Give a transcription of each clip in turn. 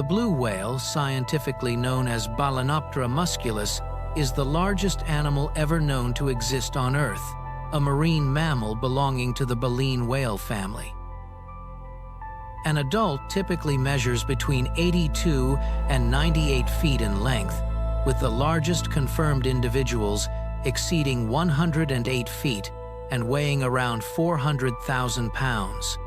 The blue whale, scientifically known as Balanoptera musculus, is the largest animal ever known to exist on Earth, a marine mammal belonging to the baleen whale family. An adult typically measures between 82 and 98 feet in length, with the largest confirmed individuals exceeding 108 feet and weighing around 400,000 pounds.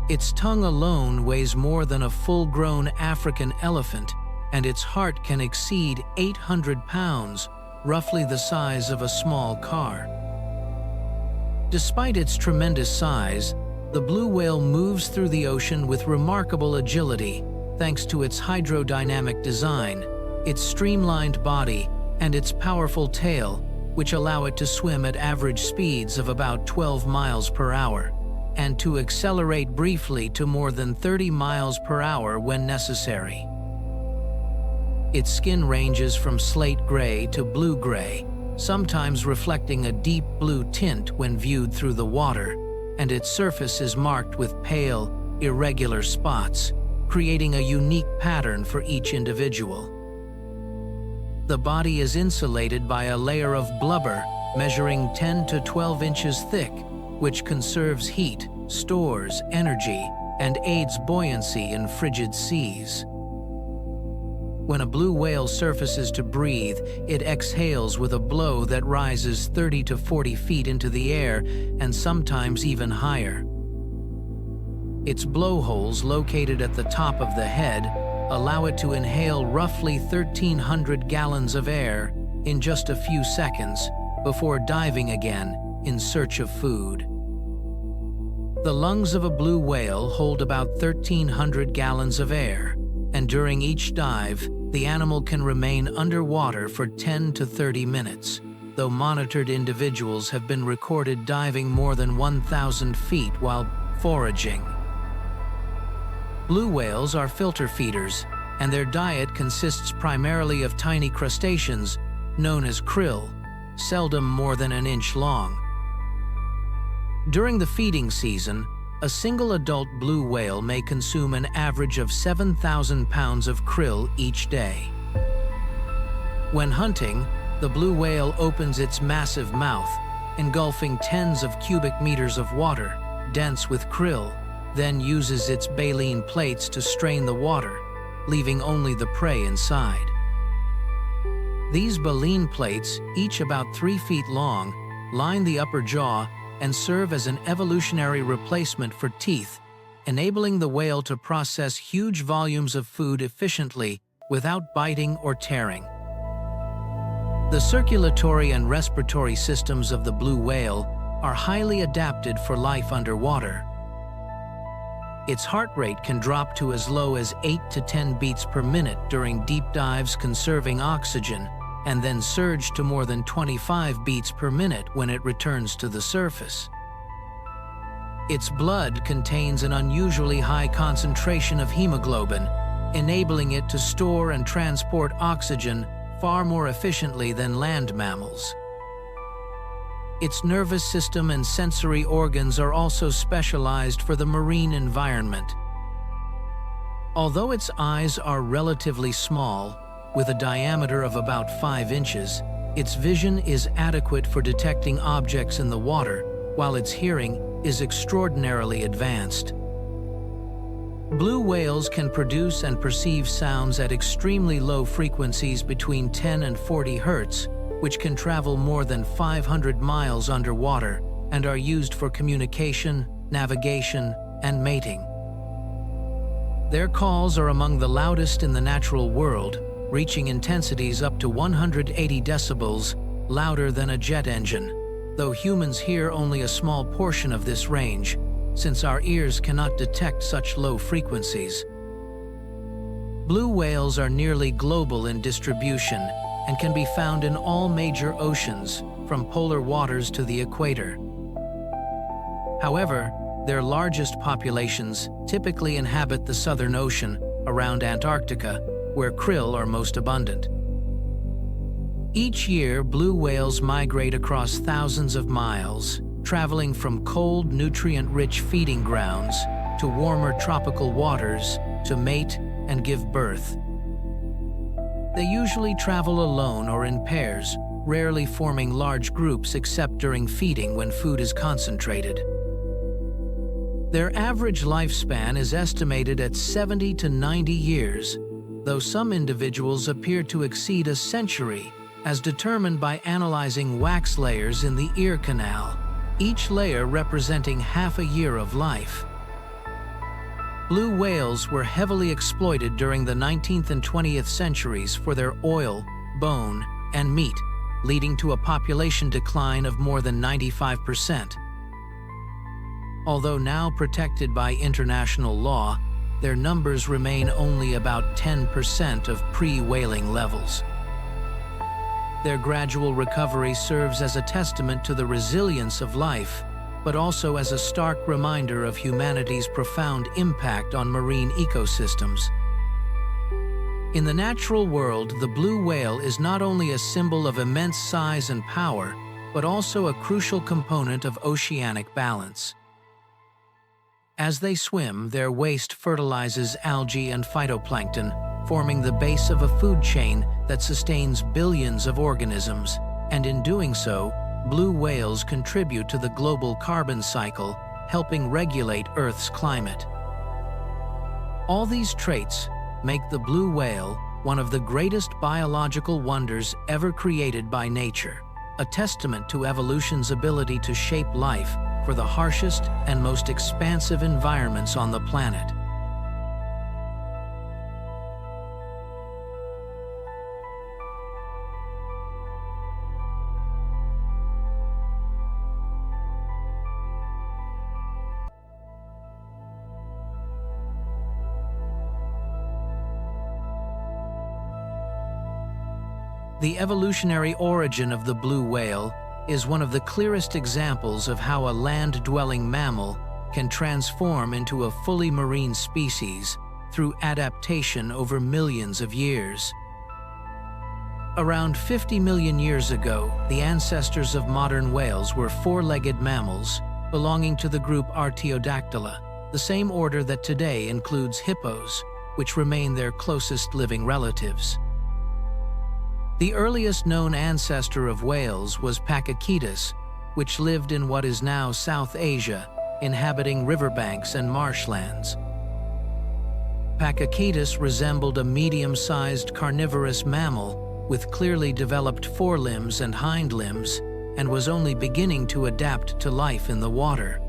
Its tongue alone weighs more than a full-grown African elephant, and its heart can exceed 800 pounds, roughly the size of a small car. Despite its tremendous size, the blue whale moves through the ocean with remarkable agility, thanks to its hydrodynamic design, its streamlined body, and its powerful tail, which allow it to swim at average speeds of about 12 miles per hour, and to accelerate briefly to more than 30 miles per hour when necessary. Its skin ranges from slate gray to blue-gray, sometimes reflecting a deep blue tint when viewed through the water, and its surface is marked with pale, irregular spots, creating a unique pattern for each individual. The body is insulated by a layer of blubber measuring 10 to 12 inches thick, which conserves heat, stores energy, and aids buoyancy in frigid seas. When a blue whale surfaces to breathe, it exhales with a blow that rises 30 to 40 feet into the air and sometimes even higher. Its blowholes, located at the top of the head, allow it to inhale roughly 1,300 gallons of air in just a few seconds before diving again in search of food. The lungs of a blue whale hold about 1,300 gallons of air, and during each dive, the animal can remain underwater for 10 to 30 minutes, though monitored individuals have been recorded diving more than 1,000 feet while foraging. Blue whales are filter feeders, and their diet consists primarily of tiny crustaceans, known as krill, seldom more than an inch long. During the feeding season, a single adult blue whale may consume an average of 7,000 pounds of krill each day. When hunting, the blue whale opens its massive mouth, engulfing tens of cubic meters of water, dense with krill, then uses its baleen plates to strain the water, leaving only the prey inside. These baleen plates, each about 3 feet long, line the upper jaw and serve as an evolutionary replacement for teeth, enabling the whale to process huge volumes of food efficiently without biting or tearing. The circulatory and respiratory systems of the blue whale are highly adapted for life underwater. Its heart rate can drop to as low as 8 to 10 beats per minute during deep dives, conserving oxygen, and then surge to more than 25 beats per minute when it returns to the surface. Its blood contains an unusually high concentration of hemoglobin, enabling it to store and transport oxygen far more efficiently than land mammals. Its nervous system and sensory organs are also specialized for the marine environment. Although its eyes are relatively small, with a diameter of about 5 inches, its vision is adequate for detecting objects in the water, while its hearing is extraordinarily advanced. Blue whales can produce and perceive sounds at extremely low frequencies between 10 and 40 Hz, which can travel more than 500 miles underwater and are used for communication, navigation, and mating. Their calls are among the loudest in the natural world, reaching intensities up to 180 decibels, louder than a jet engine, though humans hear only a small portion of this range, since our ears cannot detect such low frequencies. Blue whales are nearly global in distribution and can be found in all major oceans, from polar waters to the equator. However, their largest populations typically inhabit the Southern Ocean around Antarctica, where krill are most abundant. Each year, blue whales migrate across thousands of miles, traveling from cold, nutrient-rich feeding grounds to warmer tropical waters to mate and give birth. They usually travel alone or in pairs, rarely forming large groups except during feeding when food is concentrated. Their average lifespan is estimated at 70 to 90 years, though some individuals appear to exceed a century, as determined by analyzing wax layers in the ear canal, each layer representing half a year of life. Blue whales were heavily exploited during the 19th and 20th centuries for their oil, bone, and meat, leading to a population decline of more than 95%. Although now protected by international law, their numbers remain only about 10% of pre-whaling levels. Their gradual recovery serves as a testament to the resilience of life, but also as a stark reminder of humanity's profound impact on marine ecosystems. In the natural world, the blue whale is not only a symbol of immense size and power, but also a crucial component of oceanic balance. As they swim, their waste fertilizes algae and phytoplankton, forming the base of a food chain that sustains billions of organisms, and in doing so, blue whales contribute to the global carbon cycle, helping regulate Earth's climate. All these traits make the blue whale one of the greatest biological wonders ever created by nature, a testament to evolution's ability to shape life for the harshest and most expansive environments on the planet. The evolutionary origin of the blue whale is one of the clearest examples of how a land-dwelling mammal can transform into a fully marine species through adaptation over millions of years. Around 50 million years ago, the ancestors of modern whales were four-legged mammals belonging to the group Artiodactyla, the same order that today includes hippos, which remain their closest living relatives. The earliest known ancestor of whales was Pakicetus, which lived in what is now South Asia, inhabiting riverbanks and marshlands. Pakicetus resembled a medium-sized carnivorous mammal with clearly developed forelimbs and hind limbs, and was only beginning to adapt to life in the water.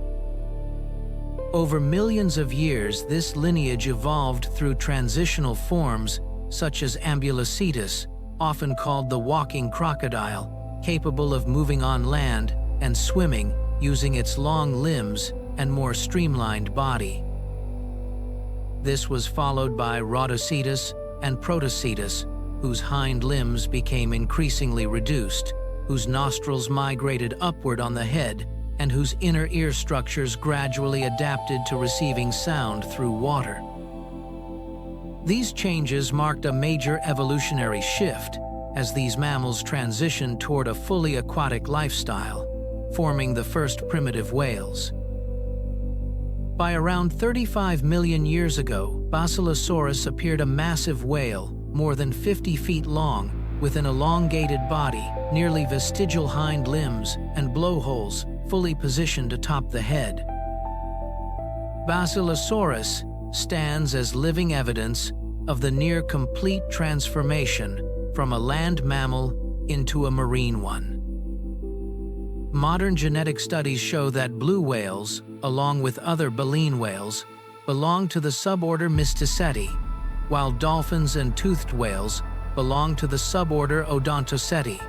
Over millions of years, this lineage evolved through transitional forms such as Ambulocetus, often called the walking crocodile, capable of moving on land and swimming using its long limbs and more streamlined body. This was followed by Rhodocetus and Protocetus, whose hind limbs became increasingly reduced, whose nostrils migrated upward on the head, and whose inner ear structures gradually adapted to receiving sound through water. These changes marked a major evolutionary shift as these mammals transitioned toward a fully aquatic lifestyle, forming the first primitive whales. By around 35 million years ago, Basilosaurus appeared a massive whale, more than 50 feet long, with an elongated body, nearly vestigial hind limbs, and blowholes fully positioned atop the head. Basilosaurus stands as living evidence of the near-complete transformation from a land mammal into a marine one. Modern genetic studies show that blue whales, along with other baleen whales, belong to the suborder Mysticeti, while dolphins and toothed whales belong to the suborder Odontoceti.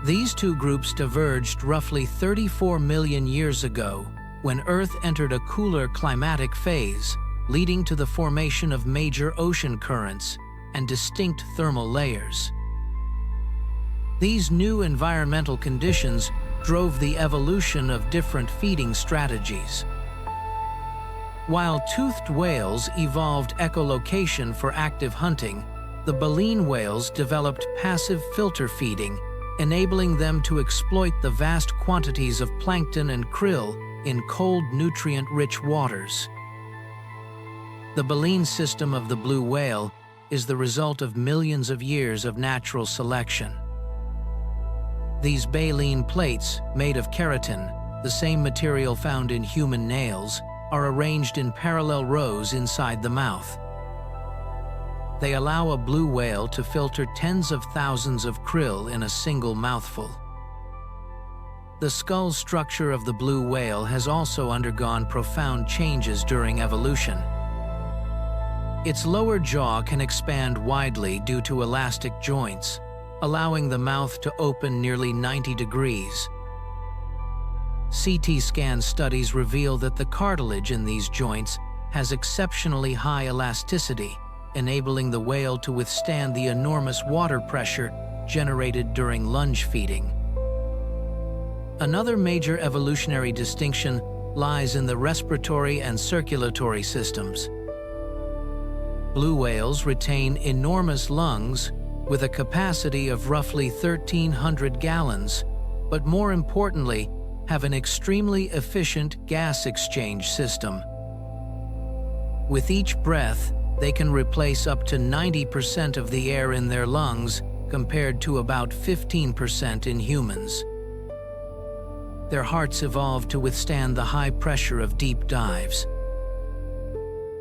These two groups diverged roughly 34 million years ago when Earth entered a cooler climatic phase, leading to the formation of major ocean currents and distinct thermal layers. These new environmental conditions drove the evolution of different feeding strategies. While toothed whales evolved echolocation for active hunting, the baleen whales developed passive filter feeding, enabling them to exploit the vast quantities of plankton and krill in cold, nutrient-rich waters. The baleen system of the blue whale is the result of millions of years of natural selection. These baleen plates, made of keratin, the same material found in human nails, are arranged in parallel rows inside the mouth. They allow a blue whale to filter tens of thousands of krill in a single mouthful. The skull structure of the blue whale has also undergone profound changes during evolution. Its lower jaw can expand widely due to elastic joints, allowing the mouth to open nearly 90 degrees. CT scan studies reveal that the cartilage in these joints has exceptionally high elasticity, enabling the whale to withstand the enormous water pressure generated during lunge feeding. Another major evolutionary distinction lies in the respiratory and circulatory systems. Blue whales retain enormous lungs with a capacity of roughly 1,300 gallons, but more importantly, have an extremely efficient gas exchange system. With each breath, they can replace up to 90% of the air in their lungs, compared to about 15% in humans. Their hearts evolved to withstand the high pressure of deep dives.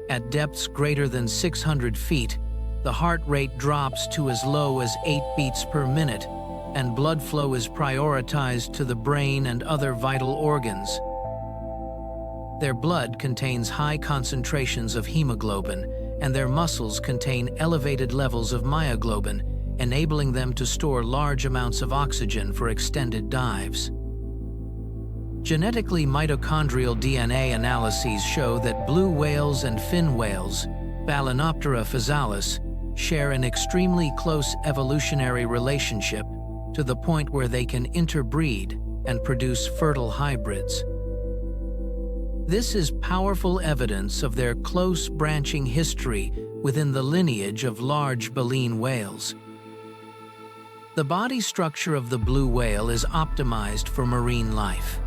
At depths greater than 600 feet, the heart rate drops to as low as 8 beats per minute, and blood flow is prioritized to the brain and other vital organs. Their blood contains high concentrations of hemoglobin, and their muscles contain elevated levels of myoglobin, enabling them to store large amounts of oxygen for extended dives. Genetically mitochondrial DNA analyses show that blue whales and fin whales, Balanoptera physalis, share an extremely close evolutionary relationship to the point where they can interbreed and produce fertile hybrids. This is powerful evidence of their close branching history within the lineage of large baleen whales. The body structure of the blue whale is optimized for marine life.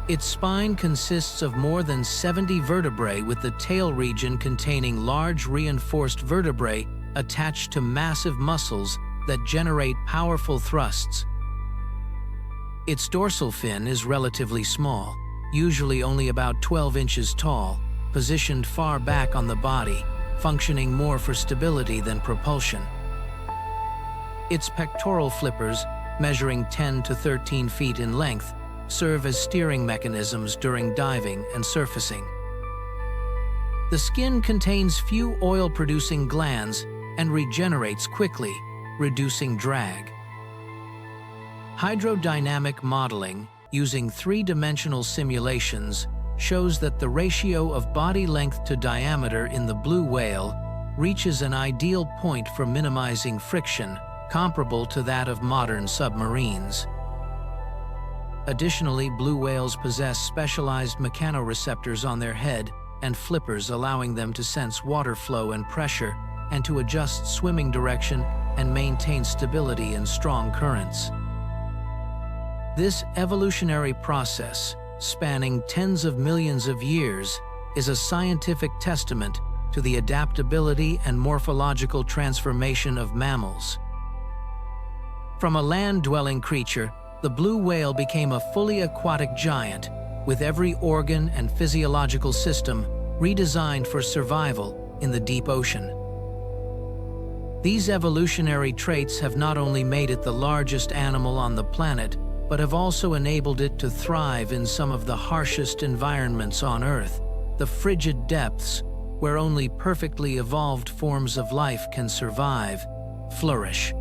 Its spine consists of more than 70 vertebrae, with the tail region containing large reinforced vertebrae attached to massive muscles that generate powerful thrusts. Its dorsal fin is relatively small, usually only about 12 inches tall, positioned far back on the body, functioning more for stability than propulsion. Its pectoral flippers, measuring 10 to 13 feet in length, serve as steering mechanisms during diving and surfacing. The skin contains few oil-producing glands and regenerates quickly, reducing drag. Hydrodynamic modeling, using three-dimensional simulations, shows that the ratio of body length to diameter in the blue whale reaches an ideal point for minimizing friction, comparable to that of modern submarines. Additionally, blue whales possess specialized mechanoreceptors on their head and flippers, allowing them to sense water flow and pressure, and to adjust swimming direction and maintain stability in strong currents. This evolutionary process, spanning tens of millions of years, is a scientific testament to the adaptability and morphological transformation of mammals. From a land-dwelling creature, the blue whale became a fully aquatic giant, with every organ and physiological system redesigned for survival in the deep ocean. These evolutionary traits have not only made it the largest animal on the planet, but have also enabled it to thrive in some of the harshest environments on Earth, the frigid depths, where only perfectly evolved forms of life can survive, flourish.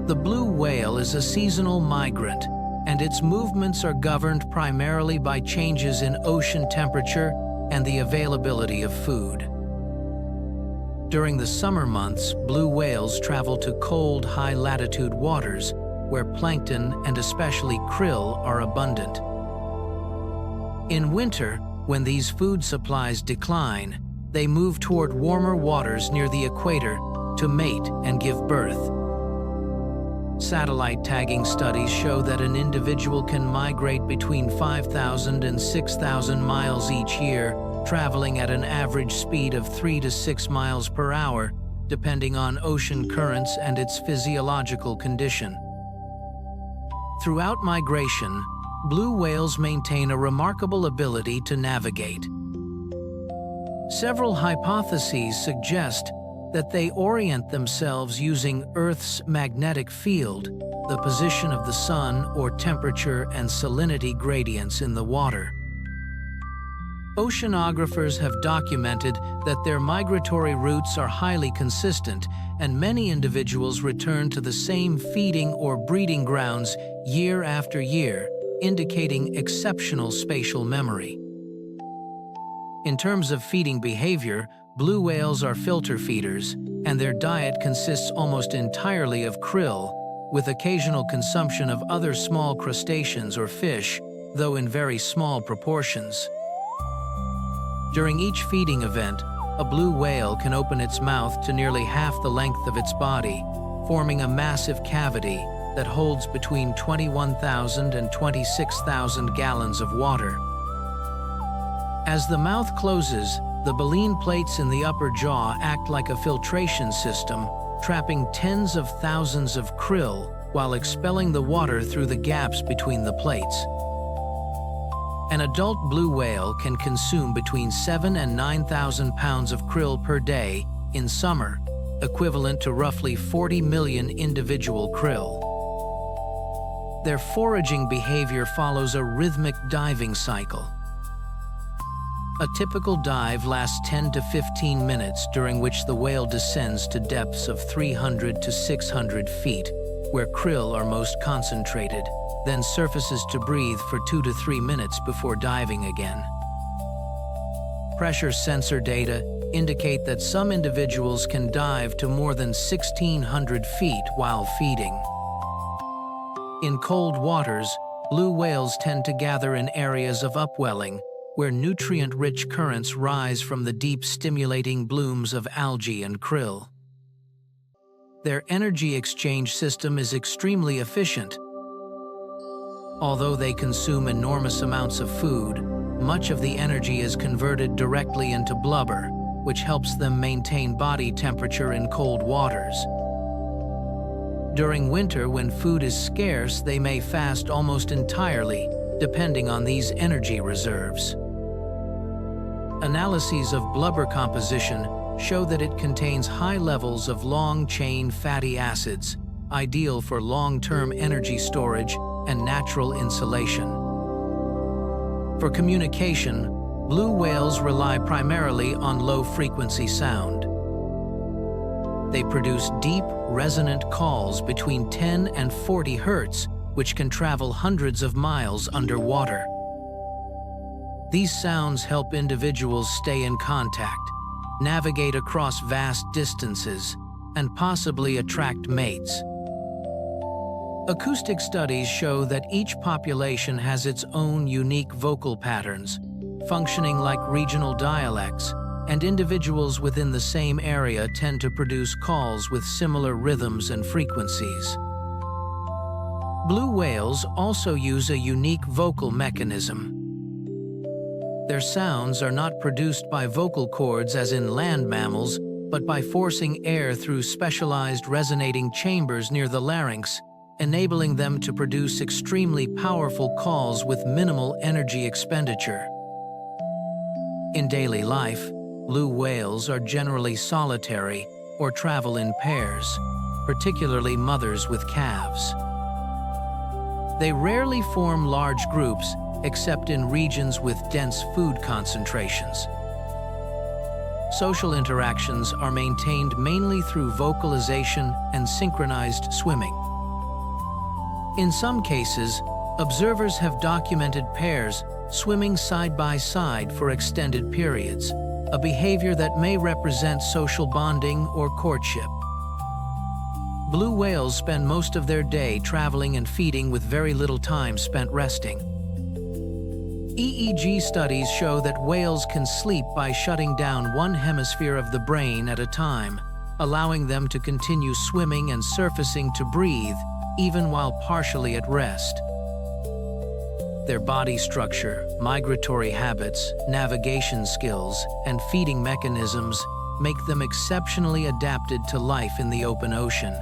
The blue whale is a seasonal migrant, and its movements are governed primarily by changes in ocean temperature and the availability of food. During the summer months, blue whales travel to cold, high-latitude waters, where plankton and especially krill are abundant. In winter, when these food supplies decline, they move toward warmer waters near the equator to mate and give birth. Satellite tagging studies show that an individual can migrate between 5,000 and 6,000 miles each year, traveling at an average speed of 3 to 6 miles per hour, depending on ocean currents and its physiological condition. Throughout migration, blue whales maintain a remarkable ability to navigate. Several hypotheses suggest that they orient themselves using Earth's magnetic field, the position of the sun, or temperature and salinity gradients in the water. Oceanographers have documented that their migratory routes are highly consistent, and many individuals return to the same feeding or breeding grounds year after year, indicating exceptional spatial memory. In terms of feeding behavior, blue whales are filter feeders, and their diet consists almost entirely of krill, with occasional consumption of other small crustaceans or fish, though in very small proportions. During each feeding event, a blue whale can open its mouth to nearly half the length of its body, forming a massive cavity that holds between 21,000 and 26,000 gallons of water. As the mouth closes, the baleen plates in the upper jaw act like a filtration system, trapping tens of thousands of krill while expelling the water through the gaps between the plates. An adult blue whale can consume between 7,000 and 9,000 pounds of krill per day in summer, equivalent to roughly 40 million individual krill. Their foraging behavior follows a rhythmic diving cycle. A typical dive lasts 10 to 15 minutes, during which the whale descends to depths of 300 to 600 feet, where krill are most concentrated, then surfaces to breathe for 2 to 3 minutes before diving again. Pressure sensor data indicate that some individuals can dive to more than 1,600 feet while feeding. In cold waters, blue whales tend to gather in areas of upwelling, where nutrient-rich currents rise from the deep, stimulating blooms of algae and krill. Their energy exchange system is extremely efficient. Although they consume enormous amounts of food, much of the energy is converted directly into blubber, which helps them maintain body temperature in cold waters. During winter, when food is scarce, they may fast almost entirely, depending on these energy reserves. Analyses of blubber composition show that it contains high levels of long-chain fatty acids, ideal for long-term energy storage and natural insulation. For communication, blue whales rely primarily on low-frequency sound. They produce deep, resonant calls between 10 and 40 hertz, which can travel hundreds of miles underwater. These sounds help individuals stay in contact, navigate across vast distances, and possibly attract mates. Acoustic studies show that each population has its own unique vocal patterns, functioning like regional dialects, and individuals within the same area tend to produce calls with similar rhythms and frequencies. Blue whales also use a unique vocal mechanism. Their sounds are not produced by vocal cords as in land mammals, but by forcing air through specialized resonating chambers near the larynx, enabling them to produce extremely powerful calls with minimal energy expenditure. In daily life, blue whales are generally solitary or travel in pairs, particularly mothers with calves. They rarely form large groups, except in regions with dense food concentrations. Social interactions are maintained mainly through vocalization and synchronized swimming. In some cases, observers have documented pairs swimming side by side for extended periods, a behavior that may represent social bonding or courtship. Blue whales spend most of their day traveling and feeding with very little time spent resting. EEG studies show that whales can sleep by shutting down one hemisphere of the brain at a time, allowing them to continue swimming and surfacing to breathe, even while partially at rest. Their body structure, migratory habits, navigation skills, and feeding mechanisms make them exceptionally adapted to life in the open ocean.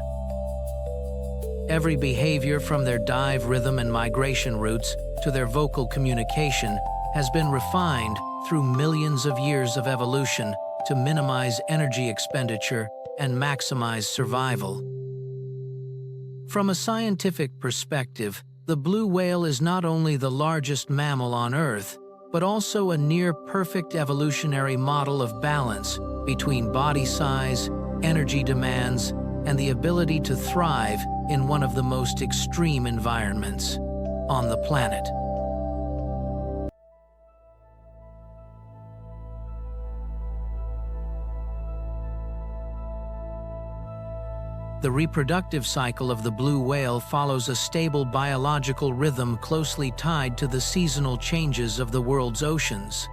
Every behavior, from their dive rhythm and migration routes to their vocal communication, has been refined through millions of years of evolution to minimize energy expenditure and maximize survival. From a scientific perspective, the blue whale is not only the largest mammal on Earth, but also a near-perfect evolutionary model of balance between body size, energy demands, and the ability to thrive in one of the most extreme environments on the planet. The reproductive cycle of the blue whale follows a stable biological rhythm closely tied to the seasonal changes of the world's oceans.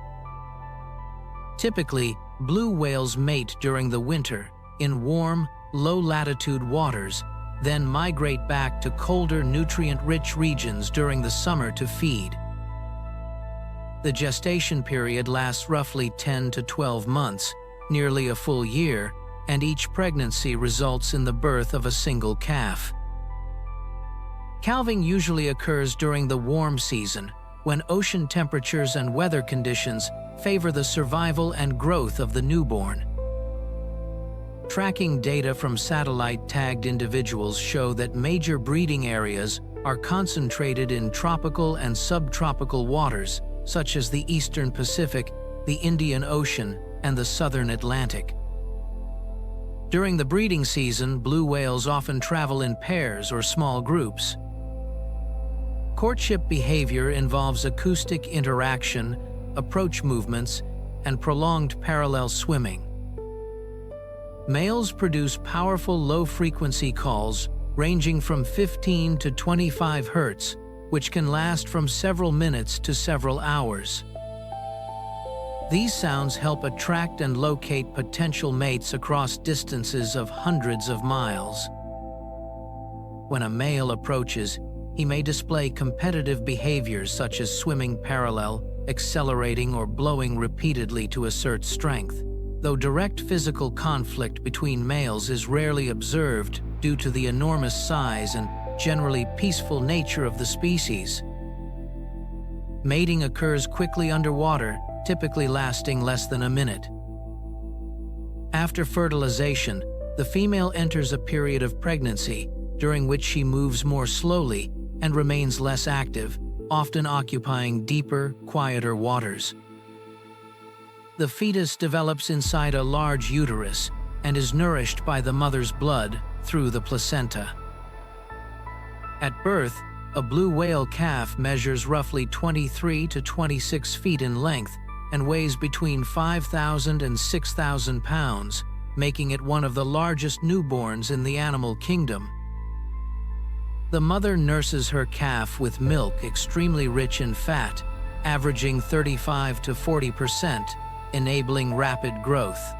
Typically, blue whales mate during the winter in warm, low-latitude waters, then migrate back to colder, nutrient-rich regions during the summer to feed. The gestation period lasts roughly 10 to 12 months, nearly a full year, and each pregnancy results in the birth of a single calf. Calving usually occurs during the warm season, when ocean temperatures and weather conditions favor the survival and growth of the newborn. Tracking data from satellite-tagged individuals show that major breeding areas are concentrated in tropical and subtropical waters, such as the Eastern Pacific, the Indian Ocean, and the Southern Atlantic. During the breeding season, blue whales often travel in pairs or small groups. Courtship behavior involves acoustic interaction, approach movements, and prolonged parallel swimming. Males produce powerful low-frequency calls ranging from 15 to 25 Hz, which can last from several minutes to several hours. These sounds help attract and locate potential mates across distances of hundreds of miles. When a male approaches, he may display competitive behaviors such as swimming parallel, accelerating, or blowing repeatedly to assert strength, though direct physical conflict between males is rarely observed due to the enormous size and generally peaceful nature of the species. Mating occurs quickly underwater, typically lasting less than a minute. After fertilization, the female enters a period of pregnancy, during which she moves more slowly and remains less active, often occupying deeper, quieter waters. The fetus develops inside a large uterus and is nourished by the mother's blood through the placenta. At birth, a blue whale calf measures roughly 23 to 26 feet in length and weighs between 5,000 and 6,000 pounds, making it one of the largest newborns in the animal kingdom. The mother nurses her calf with milk extremely rich in fat, averaging 35 to 40%, enabling rapid growth.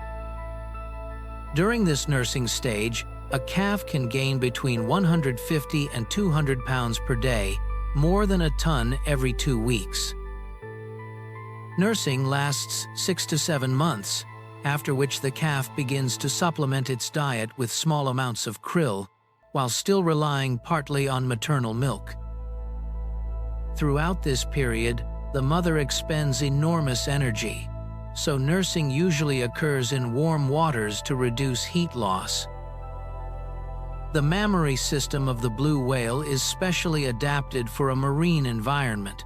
During this nursing stage, a calf can gain between 150 and 200 pounds per day, more than a ton every 2 weeks. Nursing lasts 6 to 7 months, after which the calf begins to supplement its diet with small amounts of krill, while still relying partly on maternal milk. Throughout this period, the mother expends enormous energy, so nursing usually occurs in warm waters to reduce heat loss. The mammary system of the blue whale is specially adapted for a marine environment.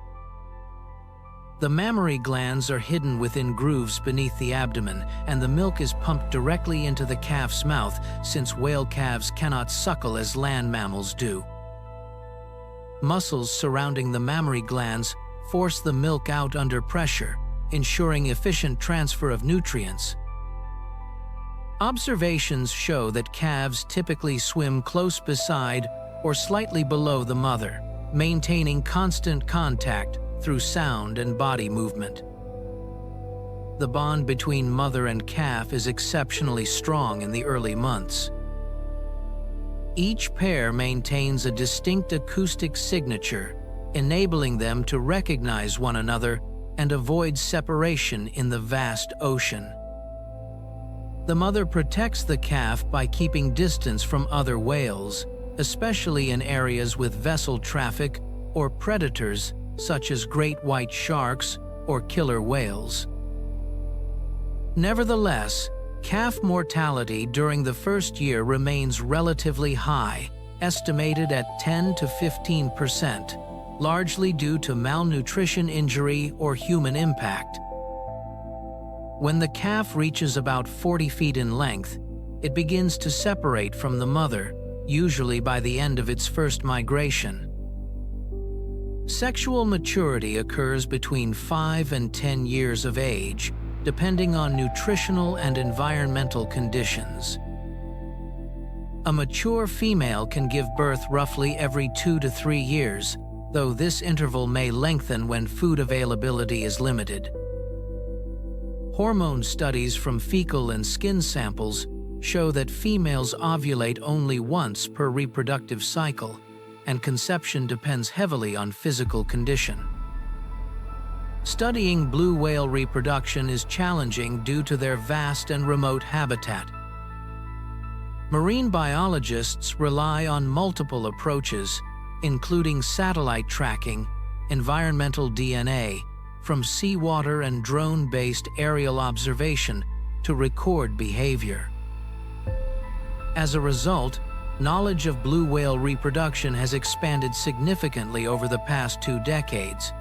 The mammary glands are hidden within grooves beneath the abdomen, and the milk is pumped directly into the calf's mouth, since whale calves cannot suckle as land mammals do. Muscles surrounding the mammary glands force the milk out under pressure, ensuring efficient transfer of nutrients. Observations show that calves typically swim close beside or slightly below the mother, maintaining constant contact through sound and body movement. The bond between mother and calf is exceptionally strong in the early months. Each pair maintains a distinct acoustic signature, enabling them to recognize one another and avoid separation in the vast ocean. The mother protects the calf by keeping distance from other whales, especially in areas with vessel traffic or predators such as great white sharks or killer whales. Nevertheless, calf mortality during the first year remains relatively high, estimated at 10 to 15%, largely due to malnutrition, injury, or human impact. When the calf reaches about 40 feet in length, it begins to separate from the mother, usually by the end of its first migration. Sexual maturity occurs between 5 and 10 years of age, depending on nutritional and environmental conditions. A mature female can give birth roughly every 2 to 3 years, though this interval may lengthen when food availability is limited. Hormone studies from fecal and skin samples show that females ovulate only once per reproductive cycle, and conception depends heavily on physical condition. Studying blue whale reproduction is challenging due to their vast and remote habitat. Marine biologists rely on multiple approaches, including satellite tracking, environmental DNA, from seawater and drone-based aerial observation to record behavior. As a result, knowledge of blue whale reproduction has expanded significantly over the past 2 decades.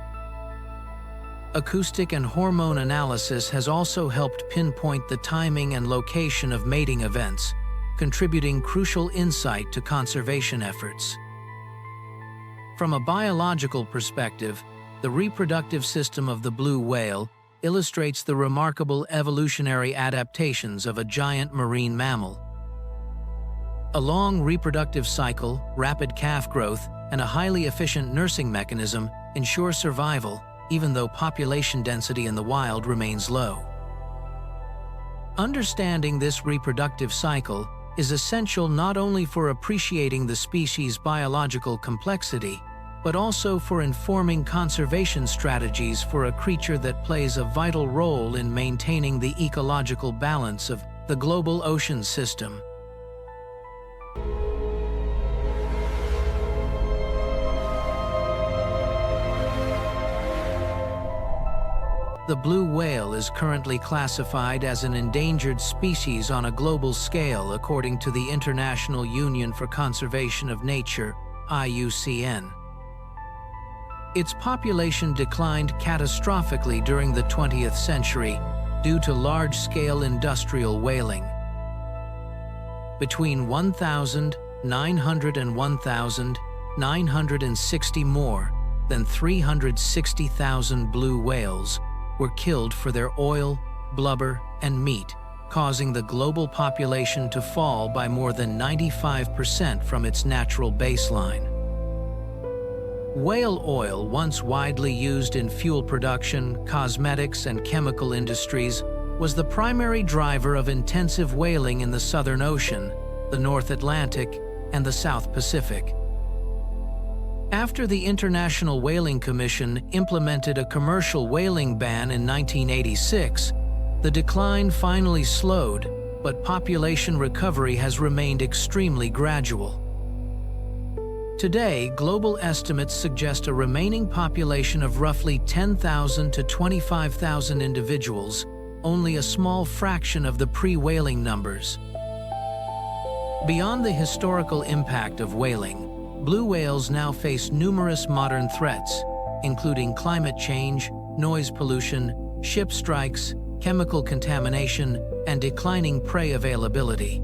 Acoustic and hormone analysis has also helped pinpoint the timing and location of mating events, contributing crucial insight to conservation efforts. From a biological perspective, the reproductive system of the blue whale illustrates the remarkable evolutionary adaptations of a giant marine mammal. A long reproductive cycle, rapid calf growth, and a highly efficient nursing mechanism ensure survival, even though population density in the wild remains low. Understanding this reproductive cycle is essential not only for appreciating the species' biological complexity, but also for informing conservation strategies for a creature that plays a vital role in maintaining the ecological balance of the global ocean system. The blue whale is currently classified as an endangered species on a global scale according to the International Union for Conservation of Nature, IUCN. Its population declined catastrophically during the 20th century due to large-scale industrial whaling. Between 1,900 and 1,960 more than 360,000 blue whales were killed for their oil, blubber, and meat, causing the global population to fall by more than 95% from its natural baseline. Whale oil, once widely used in fuel production, cosmetics, and chemical industries, was the primary driver of intensive whaling in the Southern Ocean, the North Atlantic, and the South Pacific. After the International Whaling Commission implemented a commercial whaling ban in 1986, the decline finally slowed, but population recovery has remained extremely gradual. Today, global estimates suggest a remaining population of roughly 10,000 to 25,000 individuals, only a small fraction of the pre-whaling numbers. Beyond the historical impact of whaling, blue whales now face numerous modern threats, including climate change, noise pollution, ship strikes, chemical contamination, and declining prey availability.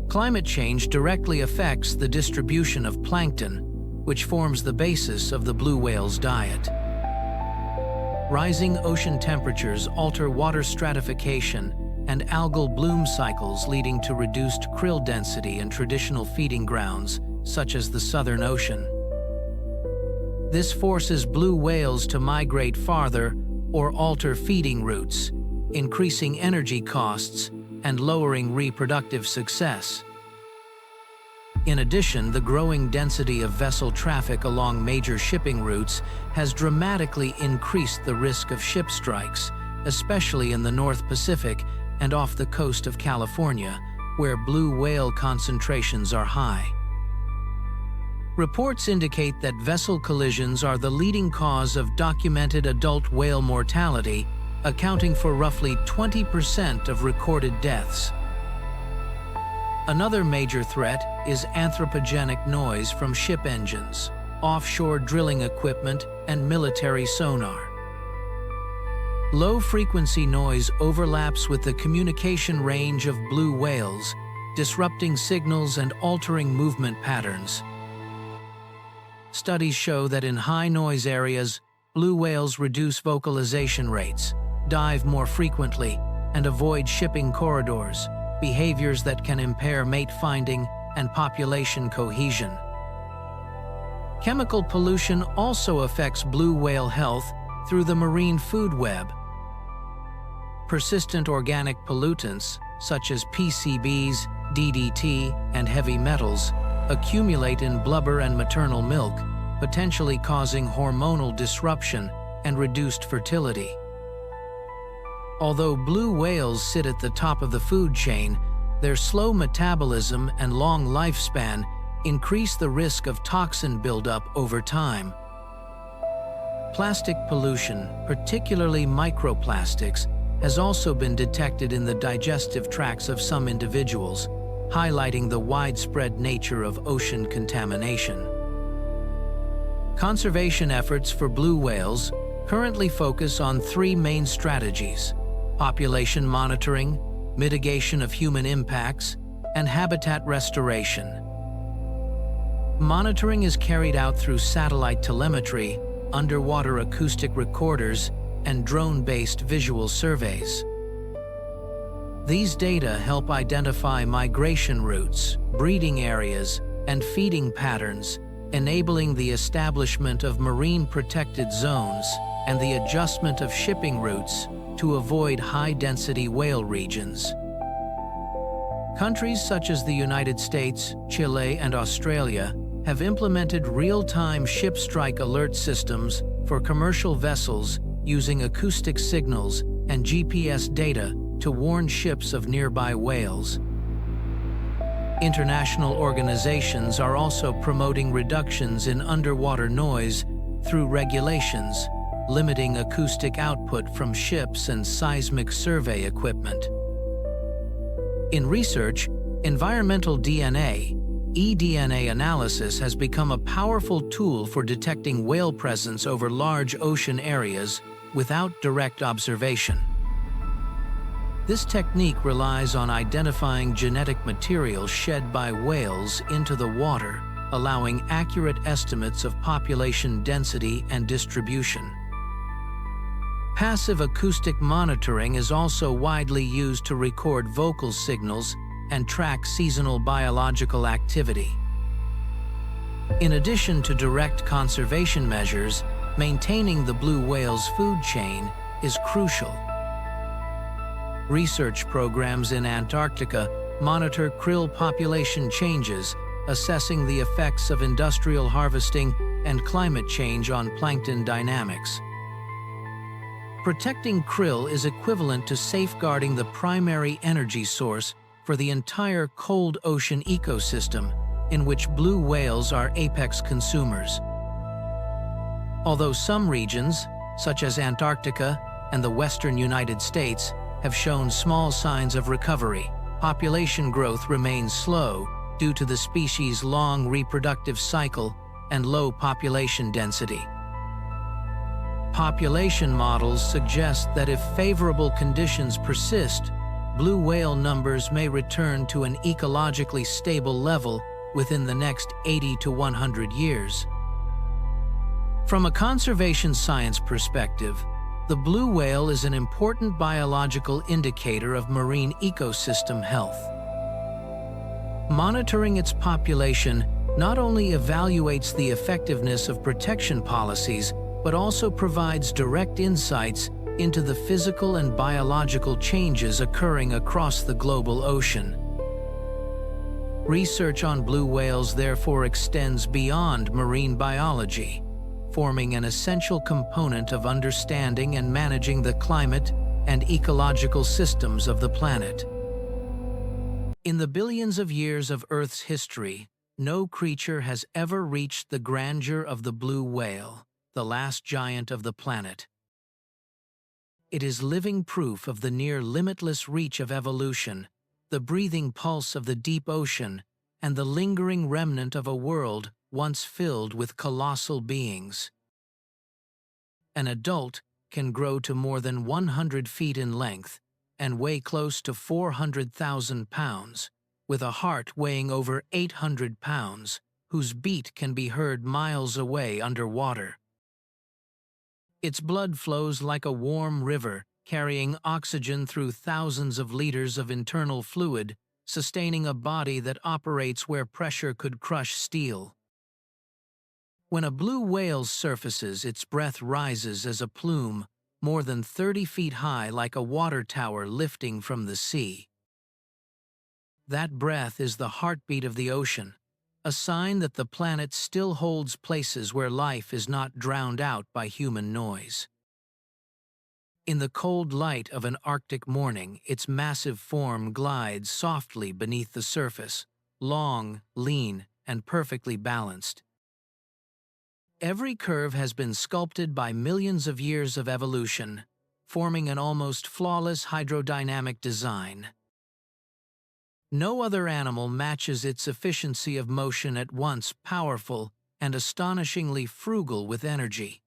Climate change directly affects the distribution of plankton, which forms the basis of the blue whale's diet. Rising ocean temperatures alter water stratification and algal bloom cycles, leading to reduced krill density in traditional feeding grounds, such as the Southern Ocean. This forces blue whales to migrate farther or alter feeding routes, increasing energy costs and lowering reproductive success. In addition, the growing density of vessel traffic along major shipping routes has dramatically increased the risk of ship strikes, especially in the North Pacific and off the coast of California, where blue whale concentrations are high. Reports indicate that vessel collisions are the leading cause of documented adult whale mortality, accounting for roughly 20% of recorded deaths. Another major threat is anthropogenic noise from ship engines, offshore drilling equipment, and military sonar. Low-frequency noise overlaps with the communication range of blue whales, disrupting signals and altering movement patterns. Studies show that in high-noise areas, blue whales reduce vocalization rates, dive more frequently, and avoid shipping corridors, behaviors that can impair mate finding and population cohesion. Chemical pollution also affects blue whale health through the marine food web. Persistent organic pollutants, such as PCBs, DDT, and heavy metals, accumulate in blubber and maternal milk, potentially causing hormonal disruption and reduced fertility. Although blue whales sit at the top of the food chain, their slow metabolism and long lifespan increase the risk of toxin buildup over time. Plastic pollution, particularly microplastics, has also been detected in the digestive tracts of some individuals, highlighting the widespread nature of ocean contamination. Conservation efforts for blue whales currently focus on three main strategies: population monitoring, mitigation of human impacts, and habitat restoration. Monitoring is carried out through satellite telemetry, underwater acoustic recorders, and drone-based visual surveys. These data help identify migration routes, breeding areas, and feeding patterns, enabling the establishment of marine protected zones and the adjustment of shipping routes to avoid high-density whale regions. Countries such as the United States, Chile, and Australia have implemented real-time ship strike alert systems for commercial vessels using acoustic signals and GPS data to warn ships of nearby whales. International organizations are also promoting reductions in underwater noise through regulations, limiting acoustic output from ships and seismic survey equipment. In research, environmental DNA, eDNA analysis has become a powerful tool for detecting whale presence over large ocean areas without direct observation. This technique relies on identifying genetic material shed by whales into the water, allowing accurate estimates of population density and distribution. Passive acoustic monitoring is also widely used to record vocal signals and track seasonal biological activity. In addition to direct conservation measures, maintaining the blue whale's food chain is crucial. Research programs in Antarctica monitor krill population changes, assessing the effects of industrial harvesting and climate change on plankton dynamics. Protecting krill is equivalent to safeguarding the primary energy source for the entire cold ocean ecosystem, in which blue whales are apex consumers. Although some regions, such as Antarctica and the western United States, have shown small signs of recovery, population growth remains slow due to the species' long reproductive cycle and low population density. Population models suggest that if favorable conditions persist, blue whale numbers may return to an ecologically stable level within the next 80 to 100 years. From a conservation science perspective, the blue whale is an important biological indicator of marine ecosystem health. Monitoring its population not only evaluates the effectiveness of protection policies, but also provides direct insights into the physical and biological changes occurring across the global ocean. Research on blue whales therefore extends beyond marine biology, forming an essential component of understanding and managing the climate and ecological systems of the planet. In the billions of years of Earth's history, no creature has ever reached the grandeur of the blue whale, the last giant of the planet. It is living proof of the near-limitless reach of evolution, the breathing pulse of the deep ocean, and the lingering remnant of a world once filled with colossal beings. An adult can grow to more than 100 feet in length and weigh close to 400,000 pounds, with a heart weighing over 800 pounds, whose beat can be heard miles away underwater. Its blood flows like a warm river, carrying oxygen through thousands of liters of internal fluid, sustaining a body that operates where pressure could crush steel. When a blue whale surfaces, its breath rises as a plume, more than 30 feet high, like a water tower lifting from the sea. That breath is the heartbeat of the ocean, a sign that the planet still holds places where life is not drowned out by human noise. In the cold light of an Arctic morning, its massive form glides softly beneath the surface, long, lean, and perfectly balanced. Every curve has been sculpted by millions of years of evolution, forming an almost flawless hydrodynamic design. No other animal matches its efficiency of motion, at once powerful and astonishingly frugal with energy.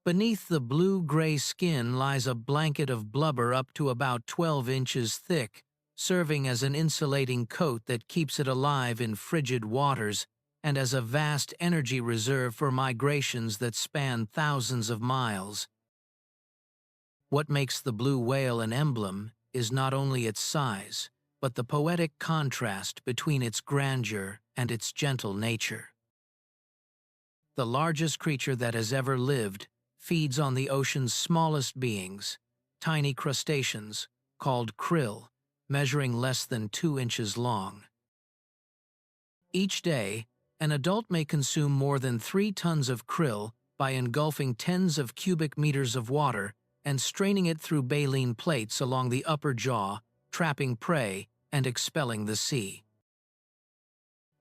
Beneath the blue-gray skin lies a blanket of blubber up to about 12 inches thick, serving as an insulating coat that keeps it alive in frigid waters and as a vast energy reserve for migrations that span thousands of miles. What makes the blue whale an emblem is not only its size, but the poetic contrast between its grandeur and its gentle nature. The largest creature that has ever lived feeds on the ocean's smallest beings, tiny crustaceans called krill, measuring less than 2 inches long. Each day, an adult may consume more than 3 tons of krill by engulfing tens of cubic meters of water and straining it through baleen plates along the upper jaw, trapping prey and expelling the sea.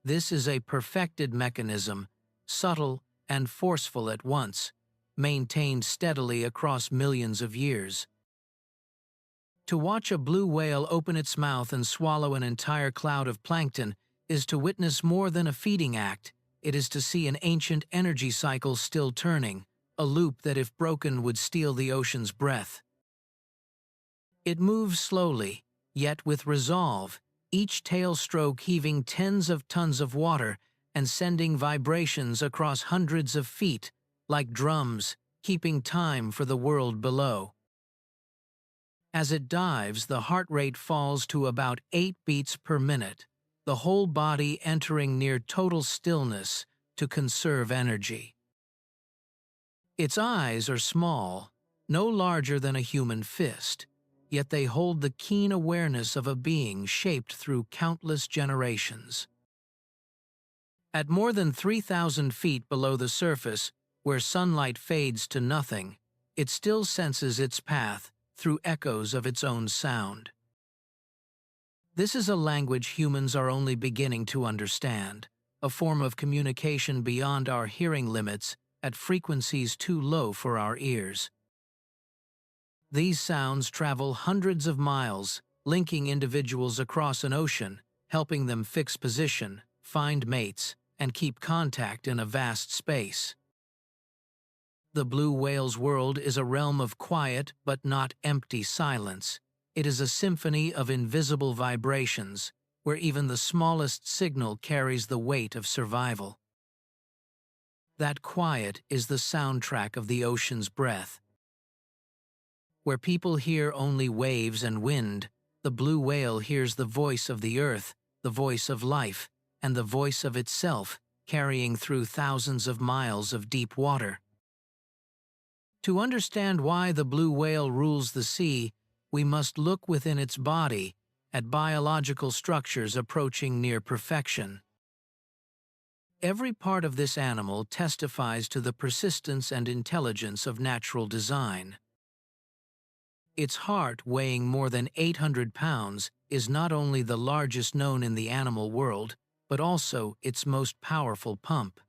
This is a perfected mechanism, subtle and forceful at once, maintained steadily across millions of years. To watch a blue whale open its mouth and swallow an entire cloud of plankton is to witness more than a feeding act. It is to see an ancient energy cycle still turning, a loop that, if broken, would steal the ocean's breath. It moves slowly, yet with resolve, each tail stroke heaving tens of tons of water and sending vibrations across hundreds of feet, like drums, keeping time for the world below. As it dives, the heart rate falls to about 8 beats per minute, the whole body entering near total stillness to conserve energy. Its eyes are small, no larger than a human fist, yet they hold the keen awareness of a being shaped through countless generations. At more than 3,000 feet below the surface, where sunlight fades to nothing, it still senses its path through echoes of its own sound. This is a language humans are only beginning to understand, a form of communication beyond our hearing limits at frequencies too low for our ears. These sounds travel hundreds of miles, linking individuals across an ocean, helping them fix position, find mates, and keep contact in a vast space. The blue whale's world is a realm of quiet but not empty silence. It is a symphony of invisible vibrations, where even the smallest signal carries the weight of survival. That quiet is the soundtrack of the ocean's breath. Where people hear only waves and wind, the blue whale hears the voice of the earth, the voice of life, and the voice of itself, carrying through thousands of miles of deep water. To understand why the blue whale rules the sea, we must look within its body at biological structures approaching near perfection. Every part of this animal testifies to the persistence and intelligence of natural design. Its heart, weighing more than 800 pounds, is not only the largest known in the animal world, but also its most powerful pump.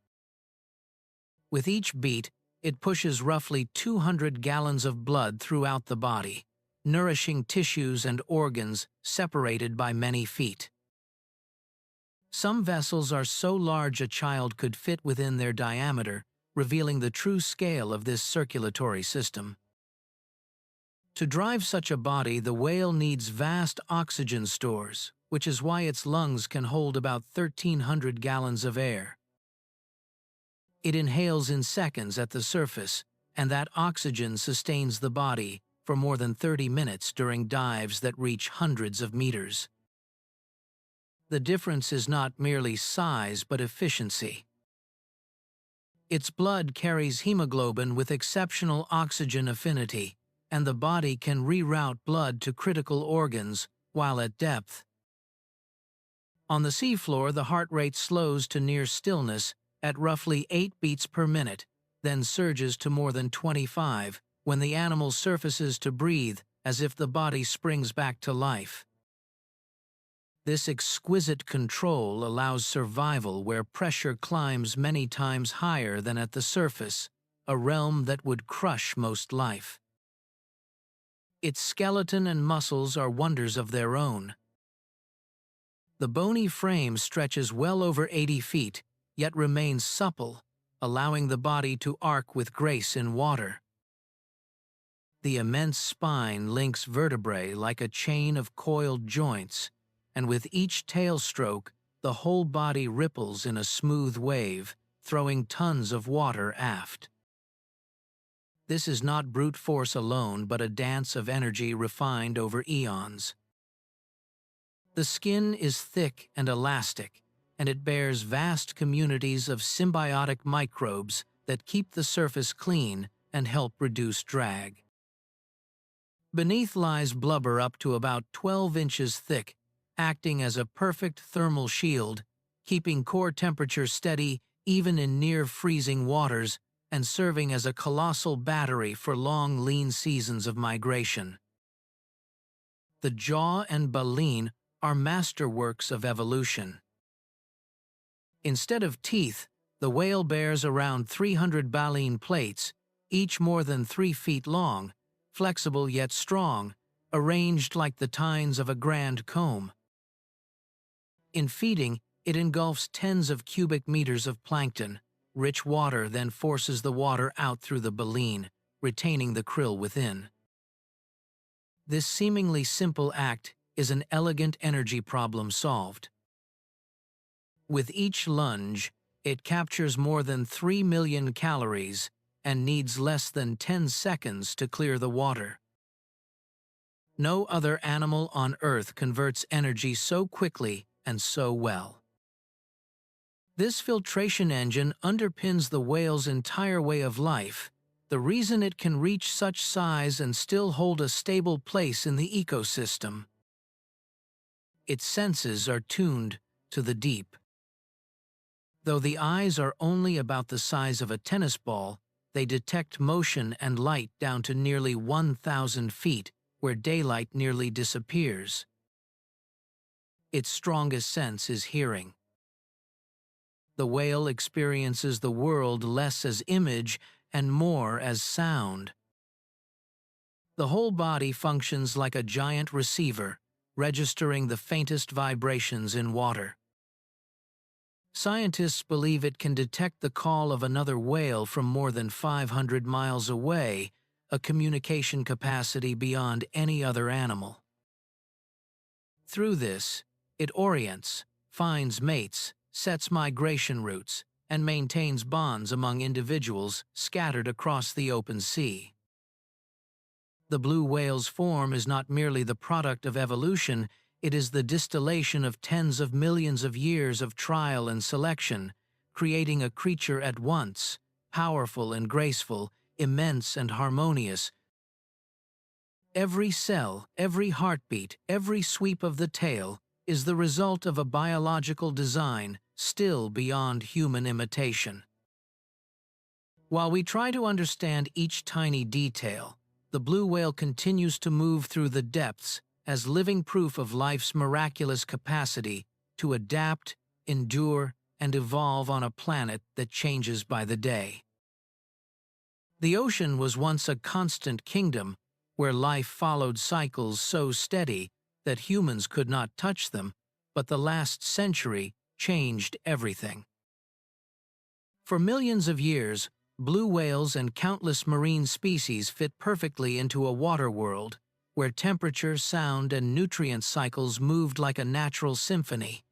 With each beat, it pushes roughly 200 gallons of blood throughout the body, nourishing tissues and organs separated by many feet. Some vessels are so large a child could fit within their diameter, revealing the true scale of this circulatory system. To drive such a body, the whale needs vast oxygen stores, which is why its lungs can hold about 1,300 gallons of air. It inhales in seconds at the surface, and that oxygen sustains the body for more than 30 minutes during dives that reach hundreds of meters. The difference is not merely size but efficiency. Its blood carries hemoglobin with exceptional oxygen affinity, and the body can reroute blood to critical organs while at depth. On the seafloor, the heart rate slows to near stillness at roughly 8 beats per minute, then surges to more than 25 when the animal surfaces to breathe, as if the body springs back to life. This exquisite control allows survival where pressure climbs many times higher than at the surface, a realm that would crush most life. Its skeleton and muscles are wonders of their own. The bony frame stretches well over 80 feet, yet remains supple, allowing the body to arc with grace in water. The immense spine links vertebrae like a chain of coiled joints, and with each tail stroke, the whole body ripples in a smooth wave, throwing tons of water aft. This is not brute force alone, but a dance of energy refined over eons. The skin is thick and elastic, and it bears vast communities of symbiotic microbes that keep the surface clean and help reduce drag. Beneath lies blubber up to about 12 inches thick, acting as a perfect thermal shield, keeping core temperature steady even in near-freezing waters and serving as a colossal battery for long, lean seasons of migration. The jaw and baleen are masterworks of evolution. Instead of teeth, the whale bears around 300 baleen plates, each more than 3 feet long, flexible yet strong, arranged like the tines of a grand comb. In feeding, it engulfs tens of cubic meters of plankton. Rich water then forces the water out through the baleen, retaining the krill within. This seemingly simple act is an elegant energy problem solved. With each lunge, it captures more than 3 million calories and needs less than 10 seconds to clear the water. No other animal on Earth converts energy so quickly and so well. This filtration engine underpins the whale's entire way of life, the reason it can reach such size and still hold a stable place in the ecosystem. Its senses are tuned to the deep. Though the eyes are only about the size of a tennis ball, they detect motion and light down to nearly 1,000 feet, where daylight nearly disappears. Its strongest sense is hearing. The whale experiences the world less as image and more as sound. The whole body functions like a giant receiver, registering the faintest vibrations in water. Scientists believe it can detect the call of another whale from more than 500 miles away, a communication capacity beyond any other animal. Through this, it orients, finds mates, sets migration routes, and maintains bonds among individuals scattered across the open sea. The blue whale's form is not merely the product of evolution, it is the distillation of tens of millions of years of trial and selection, creating a creature at once powerful and graceful, immense and harmonious. Every cell, every heartbeat, every sweep of the tail is the result of a biological design still beyond human imitation. While we try to understand each tiny detail, the blue whale continues to move through the depths as living proof of life's miraculous capacity to adapt, endure, and evolve on a planet that changes by the day. The ocean was once a constant kingdom where life followed cycles so steady that humans could not touch them, but the last century changed everything. For millions of years, blue whales and countless marine species fit perfectly into a water world where temperature, sound, and nutrient cycles moved like a natural symphony.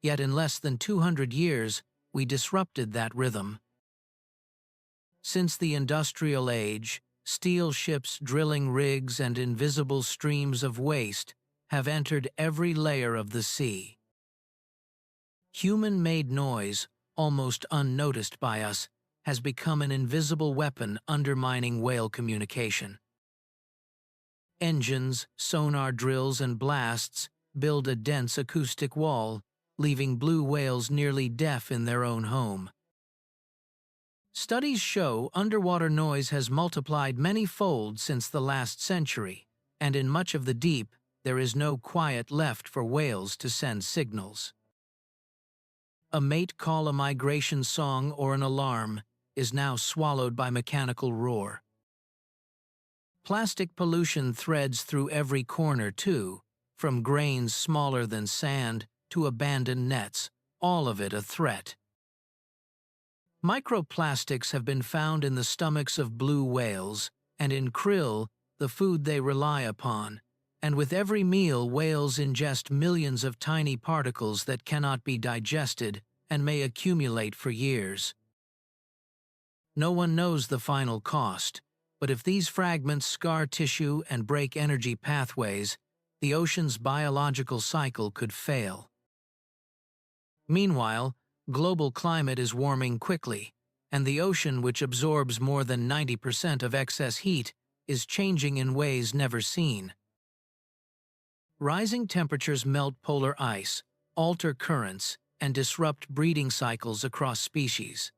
Yet in less than 200 years, we disrupted that rhythm. Since the industrial age, steel ships, drilling rigs, and invisible streams of waste have entered every layer of the sea. Human-made noise, almost unnoticed by us, has become an invisible weapon undermining whale communication. Engines, sonar drills, and blasts build a dense acoustic wall, leaving blue whales nearly deaf in their own home. Studies show underwater noise has multiplied many-fold since the last century, and in much of the deep, there is no quiet left for whales to send signals. A mate call, a migration song, or an alarm is now swallowed by mechanical roar. Plastic pollution threads through every corner too, from grains smaller than sand to abandoned nets, all of it a threat. Microplastics have been found in the stomachs of blue whales and in krill, the food they rely upon, and with every meal whales ingest millions of tiny particles that cannot be digested and may accumulate for years. No one knows the final cost, but if these fragments scar tissue and break energy pathways, the ocean's biological cycle could fail. Meanwhile, global climate is warming quickly, and the ocean, which absorbs more than 90% of excess heat, is changing in ways never seen. Rising temperatures melt polar ice, alter currents, and disrupt breeding cycles across species.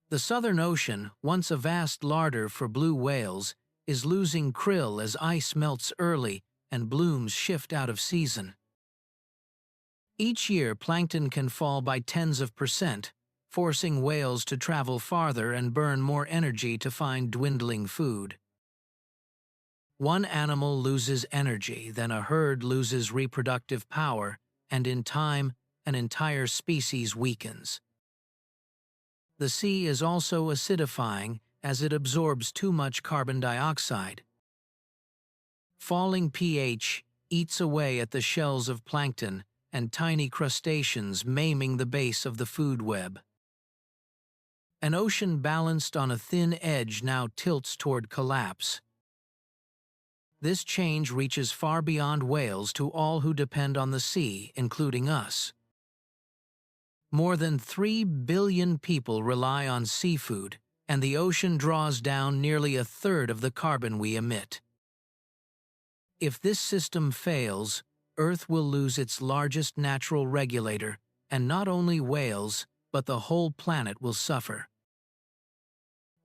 The Southern Ocean, once a vast larder for blue whales, is losing krill as ice melts early and blooms shift out of season. Each year, plankton can fall by tens of %, forcing whales to travel farther and burn more energy to find dwindling food. One animal loses energy, then a herd loses reproductive power, and in time, an entire species weakens. The sea is also acidifying as it absorbs too much carbon dioxide. Falling pH eats away at the shells of plankton and tiny crustaceans, maiming the base of the food web. An ocean balanced on a thin edge now tilts toward collapse. This change reaches far beyond whales to all who depend on the sea, including us. More than 3 billion people rely on seafood, and the ocean draws down nearly a third of the carbon we emit. If this system fails, Earth will lose its largest natural regulator, and not only whales, but the whole planet will suffer.